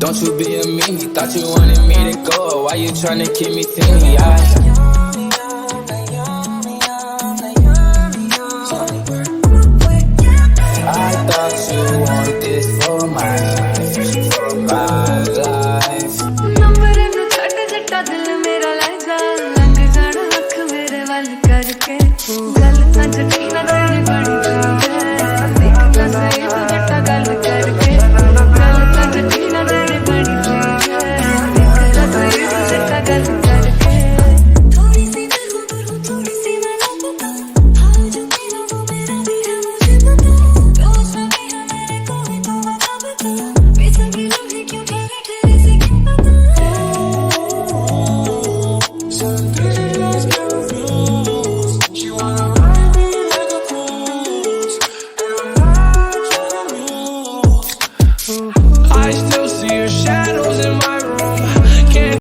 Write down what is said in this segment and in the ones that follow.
Don't you be a mehndi, thought you wanted me to go. Why you tryna keep me thinking? I thought you want this for my life, for my life. Number in the chat, jatta dil mera laga, lang jana akh mere wal karke. Gal aj tina teri badi chीज़ है, देखना सही तो jatta gal karke. Gal aj tina teri badi चीज़ है, देखना सही तो jatta gal karke. थोड़ी सी मैं हूँ पर हूँ थोड़ी सी मैं लापता. हाँ जो मेरा वो मेरा भी है मुझे पता. रोज़ नहीं है मेरे को भी तो बता बता. बेसब्री लम्हे क्यों ठहरे ठहरे से क्यों पता. I still see your shadows in my room. Can't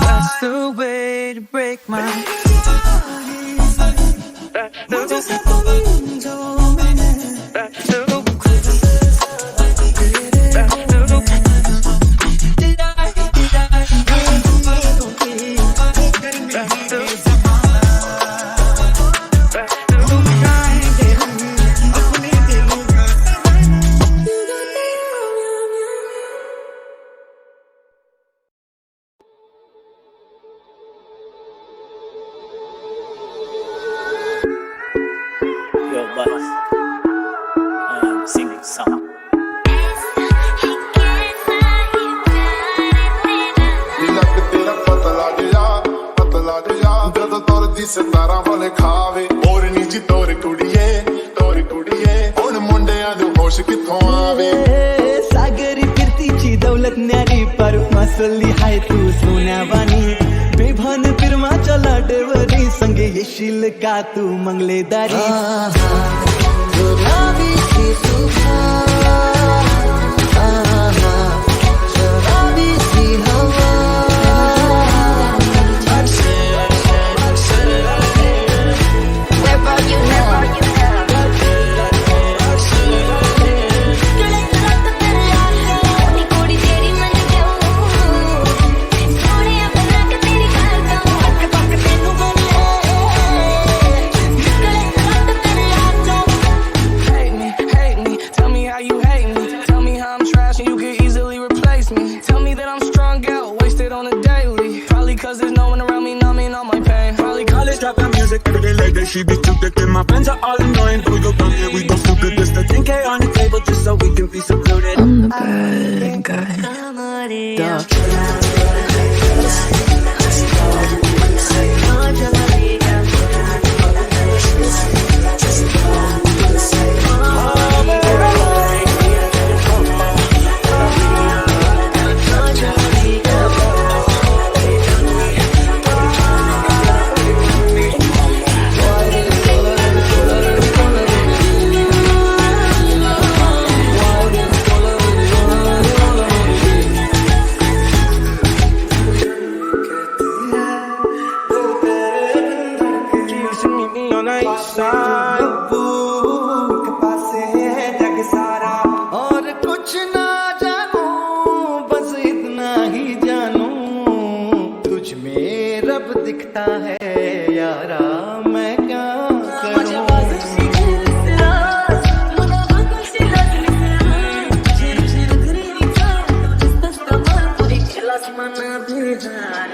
That's the way to break my your buzz. I am singing song. सितारा वाले खावे और नीची तोर कुड़िए उन मुंडियां दे होश किथों आवे सागरी फिरतीची दौलत न्यारी पर मसली हाय तू सोन्यावानी बेभान फिरमाच्या लाटेवरी संगे येशील का तू मंगलेदारी गुलाबी सी शराबी सी हवा She be too thick and my friends are all annoying. But we go come here, we gon' feel good. Just a 10K on the table just so we can be secluded. I'm the bad guy. Bihar